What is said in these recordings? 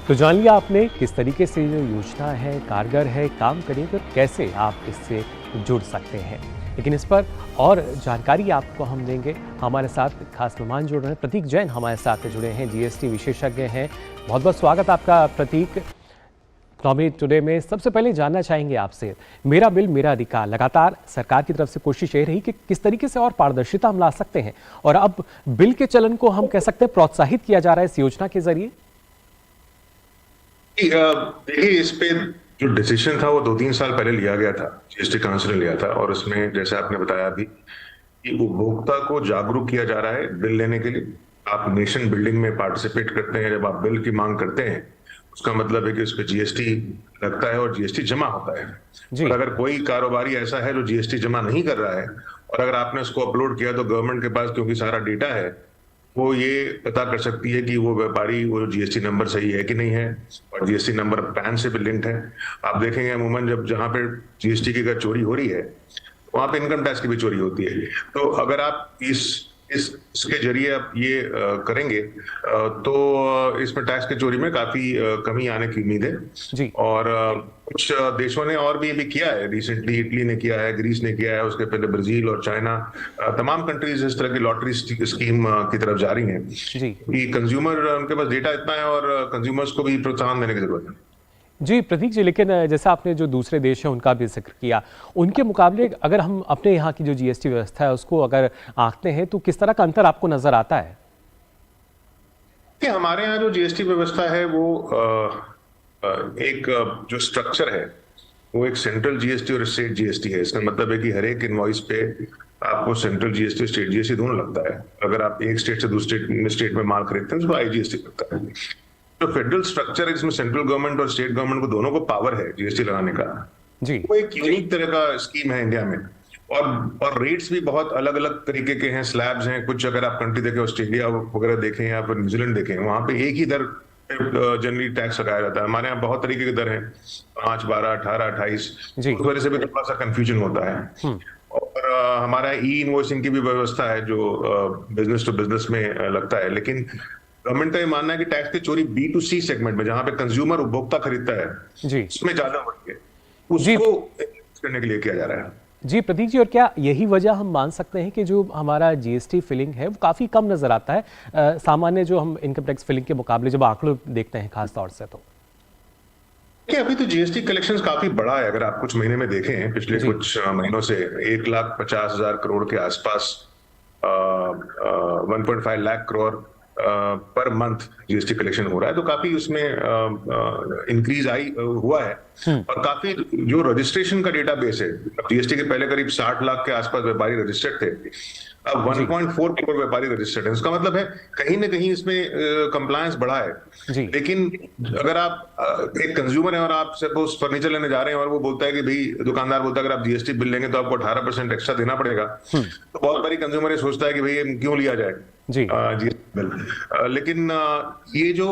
तो जान लिया आपने किस तरीके से जो योजना है कारगर है, काम करेगी और कैसे आप इससे जुड़ सकते हैं। लेकिन इस पर और जानकारी आपको हम देंगे। हमारे साथ खास मेहमान जुड़ रहे हैं। प्रतीक जैन हमारे साथ जुड़े हैं, जीएसटी विशेषज्ञ हैं। बहुत बहुत स्वागत आपका प्रतीक। इकोनॉमी टुडे में सबसे पहले जानना चाहेंगे आपसे, मेरा बिल मेरा अधिकार, लगातार सरकार की तरफ से कोशिश ये रही कि किस तरीके से और पारदर्शिता हम ला सकते हैं, और अब बिल के चलन को हम कह सकते हैं प्रोत्साहित किया जा रहा है इस योजना के जरिए। देखिए, इस पे जो डिसीजन था वो 2-3 साल पहले लिया गया था, जीएसटी काउंसिल ने लिया था। और उसमें जैसे आपने बताया अभी कि उपभोक्ता को जागरूक किया जा रहा है बिल लेने के लिए। आप नेशन बिल्डिंग में पार्टिसिपेट करते हैं, जब आप बिल की मांग करते हैं उसका मतलब है कि उस पर जीएसटी लगता है और जीएसटी जमा होता है। और अगर कोई कारोबारी ऐसा है जो जीएसटी जमा नहीं कर रहा है और अगर आपने उसको अपलोड किया, तो गवर्नमेंट के पास क्योंकि सारा डेटा है, वो ये पता कर सकती है कि वो व्यापारी वो जीएसटी नंबर सही है कि नहीं है, और जीएसटी नंबर पैन से भी लिंक्ड है। आप देखेंगे अमूमन जब जहां पे जीएसटी की अगर चोरी हो रही है, वहां पे इनकम टैक्स की भी चोरी होती है। तो अगर आप इसके जरिए आप ये करेंगे तो इसमें टैक्स की चोरी में काफी कमी आने की उम्मीद है। जी। और कुछ देशों ने और भी किया है, रिसेंटली इटली ने किया है, ग्रीस ने किया है, उसके पहले ब्राजील और चाइना, तमाम कंट्रीज इस तरह की लॉटरी स्कीम की तरफ जा रही हैं जी कि कंज्यूमर, उनके पास डेटा इतना है और कंज्यूमर्स को भी प्रोत्साहन देने की जरूरत है। जी प्रतीक जी, लेकिन जैसा आपने जो दूसरे देश हैं उनका भी जिक्र किया, उनके मुकाबले अगर हम अपने यहाँ की जो जीएसटी व्यवस्था है उसको अगर आंकते हैं तो किस तरह का अंतर आपको नजर आता है? कि हमारे यहाँ जो जीएसटी व्यवस्था है वो एक जो स्ट्रक्चर है वो एक सेंट्रल जीएसटी और स्टेट जीएसटी है। इसका मतलब है कि हर एक इनवॉइस पे आपको सेंट्रल जीएसटी और स्टेट जीएसटी दोनों लगता है। अगर आप एक स्टेट से दूसरे स्टेट में माल खरीदते हैं उसको आईजीएसटी लगता है। तो फेडरल स्ट्रक्चर है जिसमें सेंट्रल गवर्नमेंट और स्टेट गवर्नमेंट को दोनों को पावर है जीएसटी लगाने का। जी। वो एक यूनिक तरह का स्कीम है इंडिया में। और रेट्स भी बहुत अलग अलग तरीके के हैं, स्लैब्स हैं। कुछ अगर आप कंट्री देखें, ऑस्ट्रेलिया वगैरह देखें या फिर न्यूजीलैंड देखें, वहां पे एक ही दर जनरली टैक्स लगाया जाता है। हमारे यहाँ बहुत तरीके की दर है, 5, 12, 18, 28। उस वजह से भी थोड़ा सा कंफ्यूजन होता है। और हमारा ई इनवॉइसिंग की भी व्यवस्था है जो बिजनेस टू बिजनेस में लगता है। लेकिन गवर्नमेंट का ये मानना है कि टैक्स की चोरी B2C सेगमेंट में, जहां पे कंज्यूमर उपभोक्ता खरीदता है, जी उसमें ज्यादा हो रही है, जी उसको करने के लिए किया जा रहा है। जी प्रतीक जी, और क्या यही वजह हम मान सकते हैं कि जो हमारा जीएसटी फिलिंग है वो काफ़ी कम नज़र आता है सामान्य जो हम इनकम टैक्स फिलिंग के मुकाबले जब आंकड़े देखते हैं खास तौर से? तो देखिए, अभी तो जीएसटी कलेक्शंस काफी बड़ा है। अगर आप कुछ महीने में देखें, पिछले कुछ महीनों से 1,50,000 करोड़ के आसपास, 1.5 lakh crore per month GST collection हो रहा है। तो काफी उसमें इंक्रीज हुआ है। और काफी जो रजिस्ट्रेशन का डेटाबेस है, जीएसटी के पहले करीब 60 लाख के आसपास व्यापारी रजिस्टर्ड थे, अब 1.4 करोड़ व्यापारी रजिस्टर्ड है। उसका मतलब है कहीं ना कहीं इसमें कंप्लायंस बढ़ा है। लेकिन अगर आप एक कंज्यूमर है और आप सपोज फर्नीचर लेने जा रहे हैं और वो बोलता है कि भाई, दुकानदार बोलता है अगर आप जीएसटी बिल लेंगे तो आपको 18% एक्स्ट्रा देना पड़ेगा, तो बहुत बारी कंज्यूमर ये सोचता है कि भाई क्यों लिया जाए जीएसटी बिल। लेकिन ये जो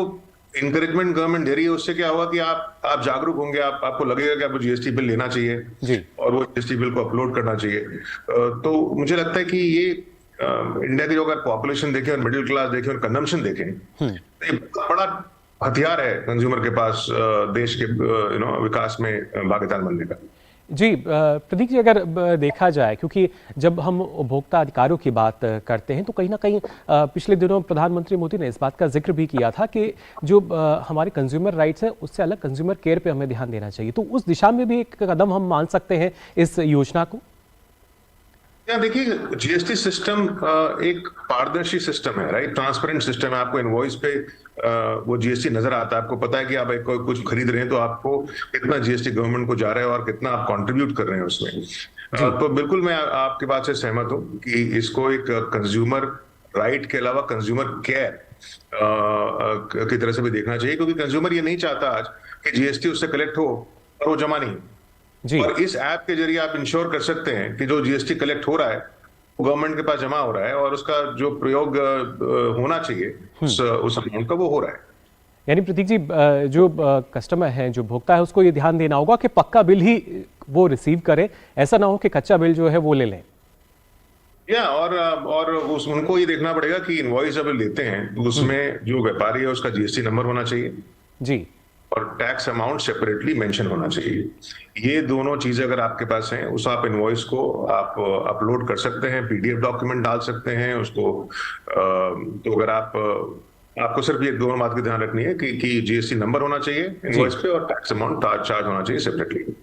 इंकरेजमेंट गवर्नमेंट दे रही है, उससे क्या होगा कि आप जागरूक होंगे, आपको लगेगा कि आपको जीएसटी बिल लेना चाहिए और वो जीएसटी बिल को अपलोड करना चाहिए। तो मुझे लगता है कि ये इंडिया की जो अगर पॉपुलेशन देखें और मिडिल क्लास देखें और कंजम्पशन देखें, तो ये बहुत बड़ा हथियार है कंज्यूमर के पास देश के विकास में भागीदार बनने का। जी प्रतीक जी, अगर देखा जाए, क्योंकि जब हम उपभोक्ता अधिकारों की बात करते हैं तो कहीं ना कहीं पिछले दिनों प्रधानमंत्री मोदी ने इस बात का जिक्र भी किया था कि जो हमारे कंज्यूमर राइट्स हैं उससे अलग कंज्यूमर केयर पे हमें ध्यान देना चाहिए। तो उस दिशा में भी एक कदम हम मान सकते हैं इस योजना को? देखिए, जीएसटी सिस्टम एक पारदर्शी सिस्टम है, राइट, ट्रांसपेरेंट सिस्टम है। आपको इनवॉइस पे वो जीएसटी नजर आता है, आपको पता है कि आप कुछ खरीद रहे हैं तो आपको कितना जीएसटी गवर्नमेंट को जा रहा है और कितना आप कंट्रीब्यूट कर रहे हैं उसमें। तो बिल्कुल मैं आपकी बात से सहमत हूं कि इसको एक कंज्यूमर राइट के अलावा कंज्यूमर केयर की तरह से भी देखना चाहिए, क्योंकि कंज्यूमर ये नहीं चाहता आज कि जीएसटी उससे कलेक्ट हो और वो जमा नहीं। और इस ऐप के जरिए आप इंश्योर कर सकते हैं कि जो जीएसटी कलेक्ट हो रहा है वो गवर्नमेंट के पास जमा हो रहा है और उसका जो प्रयोग होना चाहिए उस अमाउंट का, वो हो रहा है। यानी प्रतीक जी, जो कस्टमर है, जो भोक्ता है, उसको ये ध्यान देना होगा कि पक्का बिल ही वो रिसीव करे, ऐसा ना हो कि कच्चा बिल जो है वो ले लें। और उनको ये देखना पड़ेगा कि इनवॉइस जब लेते हैं तो उसमें जो व्यापारी है उसका जीएसटी नंबर होना चाहिए। जी। और टैक्स अमाउंट सेपरेटली मेंशन होना चाहिए। ये दोनों चीजें अगर आपके पास हैं, उस आप इनवॉइस को आप अपलोड कर सकते हैं, पीडीएफ डॉक्यूमेंट डाल सकते हैं उसको। तो अगर आपको सिर्फ ये दोनों बात की ध्यान रखनी है कि जीएसटी नंबर होना चाहिए जी। इनवॉइस पे और टैक्स अमाउंट चार्ज होना चाहिए सेपरेटली।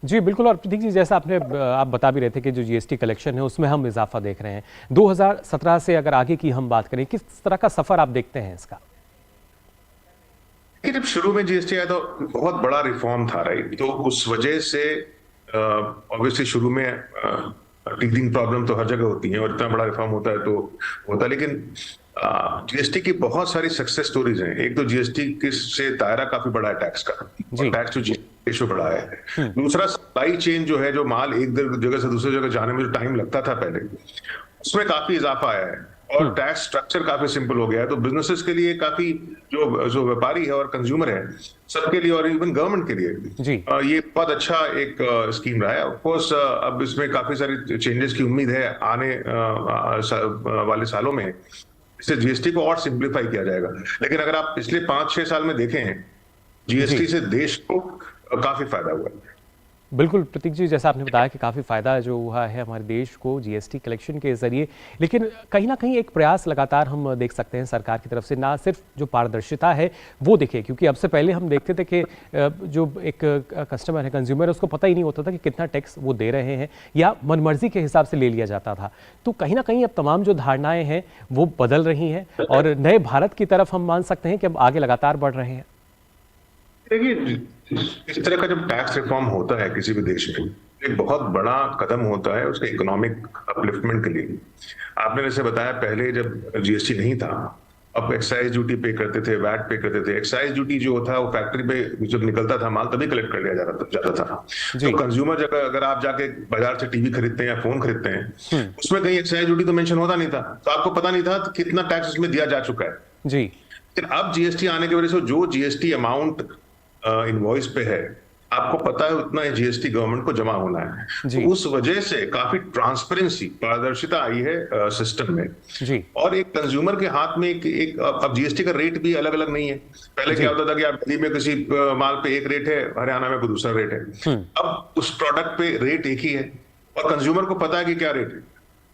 जी बिल्कुल। और प्रतीक जी, जैसा आप बता भी रहे थे कि जो जीएसटी कलेक्शन है उसमें हम इजाफा देख रहे हैं 2017 से। अगर आगे की हम बात करें, किस तरह का सफर आप देखते हैं इसका? कि जब शुरू में जीएसटी आया तो बहुत बड़ा रिफॉर्म था, राइट? तो उस वजह से ऑब्वियसली शुरू में टीथिंग प्रॉब्लम तो हर जगह होती है, और इतना बड़ा रिफॉर्म होता है तो होता है। लेकिन जीएसटी की बहुत सारी सक्सेस स्टोरीज हैं। एक तो जीएसटी से दायरा काफी बड़ा है टैक्स का, और टैक्स टू जीएसटी रेशियो बड़ा है। दूसरा, सप्लाई चेन जो है, जो माल एक जगह से दूसरी जगह जाने में जो टाइम लगता था पहले, उसमें काफी इजाफा आया है। और टैक्स स्ट्रक्चर काफी सिंपल हो गया है, तो बिजनेसेस के लिए काफी, जो व्यापारी है और कंज्यूमर है, सबके लिए और इवन गवर्नमेंट के लिए ये बहुत अच्छा एक स्कीम रहा है। ऑफ कोर्स अब इसमें काफी सारी चेंजेस की उम्मीद है आने वाले सालों में, इससे जीएसटी को और सिंप्लीफाई किया जाएगा। लेकिन अगर आप पिछले 5-6 साल में देखें, जीएसटी से देश को काफी फायदा हुआ है। बिल्कुल प्रतीक जी, जैसा आपने बताया कि काफ़ी फ़ायदा जो हुआ है हमारे देश को जीएसटी कलेक्शन के ज़रिए। लेकिन कहीं ना कहीं एक प्रयास लगातार हम देख सकते हैं सरकार की तरफ से, ना सिर्फ जो पारदर्शिता है वो दिखे, क्योंकि अब से पहले हम देखते थे कि जो एक कस्टमर है, कंज्यूमर है, उसको पता ही नहीं होता था कि कितना टैक्स वो दे रहे हैं, या मनमर्जी के हिसाब से ले लिया जाता था। तो कहीं ना कहीं अब तमाम जो धारणाएँ हैं वो बदल रही हैं, और नए भारत की तरफ हम मान सकते हैं कि अब आगे लगातार बढ़ रहे हैं। देखिए, इस तरह का जब टैक्स रिफॉर्म होता है किसी भी देश में, एक बहुत बड़ा कदम होता है उसके इकोनॉमिक अपलिफ्टमेंट के लिए। आपने जैसे बताया, पहले जब जीएसटी नहीं था, अब एक्साइज ड्यूटी पे करते थे, वैट पे करते थे। एक्साइज ड्यूटी जो था वो फैक्ट्री पे जब निकलता था माल, तभी कलेक्ट कर लिया जाता था। तो कंज्यूमर जगह अगर आप जाके बाजार से टीवी खरीदते हैं या फोन खरीदते हैं, उसमें कहीं एक्साइज ड्यूटी तो मेंशन होता नहीं था, तो आपको पता नहीं था कितना टैक्स उसमें दिया जा चुका है। जी। लेकिन अब जीएसटी आने की वजह से जो जीएसटी अमाउंट इनवॉइस पे है, आपको पता है उतना ही जीएसटी गवर्नमेंट को जमा होना है। तो उस वजह से काफी ट्रांसपेरेंसी, पारदर्शिता आई है सिस्टम में। जी। और एक कंज्यूमर के हाथ में एक अब जीएसटी का रेट भी अलग अलग नहीं है। पहले क्या होता था कि आप दिल्ली में किसी माल पे एक रेट है, हरियाणा में कोई दूसरा रेट है। अब उस प्रोडक्ट पे रेट एक ही है, और कंज्यूमर को पता है कि क्या रेट है।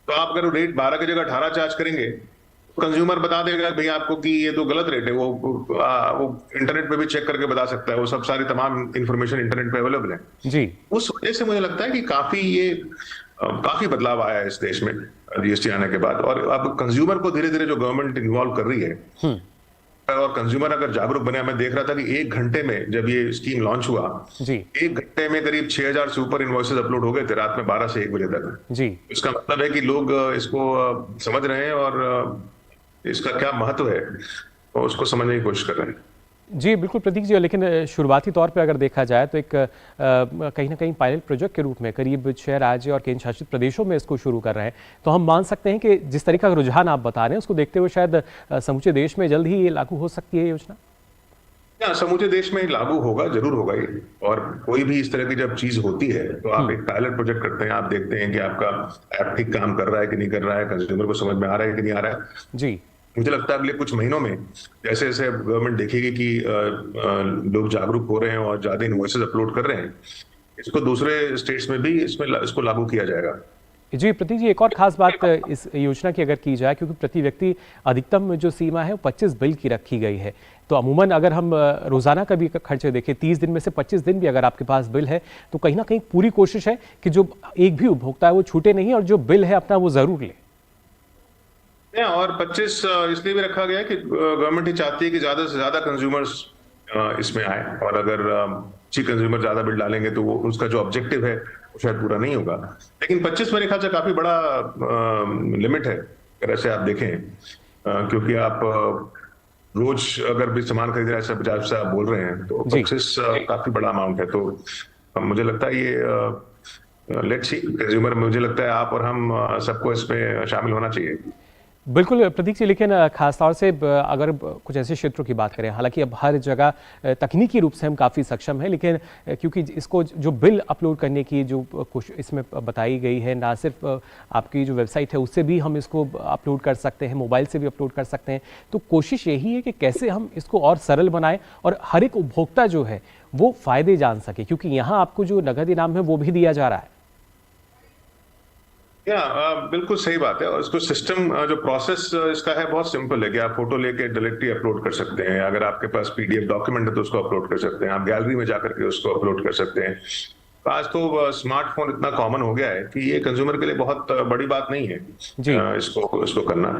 तो आप अगर रेट 12 की जगह 18 चार्ज करेंगे, कंज्यूमर बता देगा भैया आपको कि ये तो गलत रेट है। वो इंटरनेट पे भी चेक करके बता सकता है, वो सब सारी तमाम इंफॉर्मेशन इंटरनेट पे अवेलेबल है। जी। उस वजह से मुझे लगता है कि काफी बदलाव आया है इस देश में जीएसटी आने के बाद। और अब कंज्यूमर को धीरे धीरे जो गवर्नमेंट इन्वॉल्व कर रही है, और कंज्यूमर अगर जागरूक बने। मैं देख रहा था कि 1 घंटे में जब ये स्कीम लॉन्च हुआ, 1 घंटे में करीब 6000 से ऊपर इनवॉइसेस अपलोड हो गए थे, रात में 12 से 1 बजे तक। जी। इसका मतलब है कि लोग इसको समझ रहे हैं, और इसका क्या महत्व है और उसको समझने की कोशिश कर रहे हैं। जी बिल्कुल प्रतीक जी। लेकिन शुरुआती तौर पे अगर देखा जाए तो एक कहीं ना कहीं पायलट प्रोजेक्ट के रूप में करीब 6 राज्य और केंद्र शासित प्रदेशों में इसको शुरू कर रहे हैं। तो हम मान सकते हैं कि जिस तरीका का रुझान आप बता रहे हैं उसको देखते हुए शायद समूचे देश में जल्द ही ये लागू हो सकती है योजना। समूचे देश में लागू होगा, जरूर होगा ये। और कोई भी इस तरह की जब चीज होती है तो आप एक पायलट प्रोजेक्ट करते हैं, आप देखते हैं कि आपका ऐप ठीक काम कर रहा है कि नहीं कर रहा है, कंज्यूमर को समझ में आ रहा है कि नहीं आ रहा है। जी। मुझे लगता है अगले कुछ महीनों में जैसे जैसे गवर्नमेंट देखेगी कि लोग जागरूक हो रहे हैं और ज्यादा इनवॉइसेस अपलोड कर रहे हैं, इसको दूसरे स्टेट्स में भी इसको लागू किया जाएगा। जी प्रतीक जी, एक और खास बात इस योजना की अगर की जाए, क्योंकि प्रति व्यक्ति अधिकतम जो सीमा है वो 25 बिल की रखी गई है। तो अमूमन अगर हम रोजाना का भी खर्चे देखें, 30 दिन में से 25 दिन भी अगर आपके पास बिल है, तो कहीं ना कहीं पूरी कोशिश है कि जो एक भी उपभोक्ता है वो छूटे नहीं, और जो बिल है अपना वो जरूर ले। और 25 इसलिए भी रखा गया है कि गवर्नमेंट ही चाहती है कि ज्यादा से ज्यादा कंज्यूमर्स इसमें आए, और अगर कंज्यूमर ज्यादा बिल डालेंगे तो वो उसका जो ऑब्जेक्टिव है वो शायद पूरा नहीं होगा। लेकिन 25 मेरे ख्याल से काफी बड़ा लिमिट है अगर ऐसे आप देखें, क्योंकि आप रोज अगर भी सामान खरीद रहे हैं, 50 से आप बोल रहे हैं, तो 25 काफी बड़ा अमाउंट है। तो मुझे लगता है ये लेट्स सी कंज्यूमर, मुझे लगता है आप और हम सबको इसमें शामिल होना चाहिए। बिल्कुल प्रतीक जी, लेकिन खास तौर से अगर कुछ ऐसे क्षेत्रों की बात करें, हालांकि अब हर जगह तकनीकी रूप से हम काफ़ी सक्षम हैं, लेकिन क्योंकि इसको जो बिल अपलोड करने की जो कुछ इसमें बताई गई है, ना सिर्फ आपकी जो वेबसाइट है उससे भी हम इसको अपलोड कर सकते हैं, मोबाइल से भी अपलोड कर सकते हैं, तो कोशिश यही है कि कैसे हम इसको और सरल बनाएं और हर एक उपभोक्ता जो है वो फ़ायदे जान सके, क्योंकि यहाँ आपको जो नगद इनाम है वो भी दिया जा रहा है। बिल्कुल सही बात है। और इसको सिस्टम जो प्रोसेस इसका है बहुत सिंपल है कि आप फोटो लेके डायरेक्टली अपलोड कर सकते हैं। अगर आपके पास पीडीएफ डॉक्यूमेंट है तो उसको अपलोड कर सकते हैं, आप गैलरी में जाकर के उसको अपलोड कर सकते हैं। आज तो स्मार्टफोन इतना कॉमन हो गया है कि ये कंज्यूमर के लिए बहुत बड़ी बात नहीं है जी। इसको इसको करना।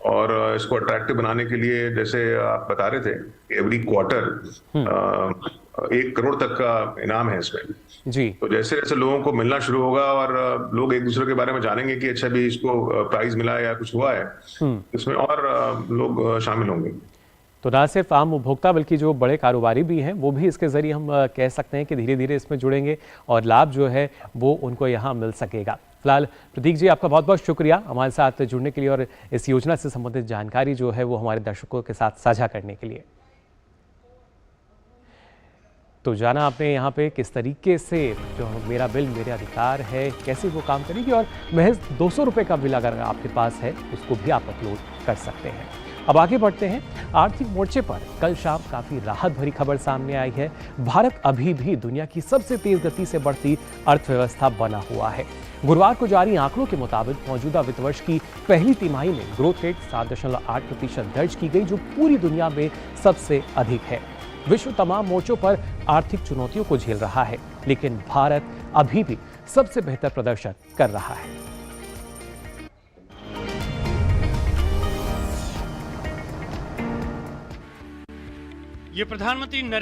और इसको अट्रैक्टिव बनाने के लिए, जैसे आप बता रहे थे, एवरी क्वार्टर 1 करोड़ तक का इनाम है इसमें। जी। तो जैसे जैसे लोगों को मिलना शुरू होगा और लोग एक दूसरे के बारे में जानेंगे कि अच्छा भी इसको प्राइज मिला है या कुछ हुआ है, इसमें और लोग शामिल होंगे। तो ना सिर्फ आम उपभोक्ता बल्कि जो बड़े कारोबारी भी हैं वो भी इसके ज़रिए हम कह सकते हैं कि धीरे धीरे इसमें जुड़ेंगे और लाभ जो है वो उनको यहाँ मिल सकेगा। फिलहाल प्रतीक जी, आपका बहुत बहुत शुक्रिया हमारे साथ जुड़ने के लिए और इस योजना से संबंधित जानकारी जो है वो हमारे दर्शकों के साथ साझा करने के लिए। तो जाना आपने यहाँ पे किस तरीके से जो मेरा बिल मेरे अधिकार है कैसे वो काम करेगी, और महज 200 रुपये का बिल अगर आपके पास है उसको भी आप अपलोड कर सकते हैं। अब आगे बढ़ते हैं। आर्थिक मोर्चे पर कल शाम काफ़ी राहत भरी खबर सामने आई है। भारत अभी भी दुनिया की सबसे तेज गति से बढ़ती अर्थव्यवस्था बना हुआ है। गुरुवार को जारी आंकड़ों के मुताबिक मौजूदा वित्त वर्ष की पहली तिमाही में ग्रोथ रेट 7.8% दर्ज की गई, जो पूरी दुनिया में सबसे अधिक है। विश्व तमाम मोर्चों पर आर्थिक चुनौतियों को झेल रहा है, लेकिन भारत अभी भी सबसे बेहतर प्रदर्शन कर रहा है। ये प्रधानमंत्री नरेंद्र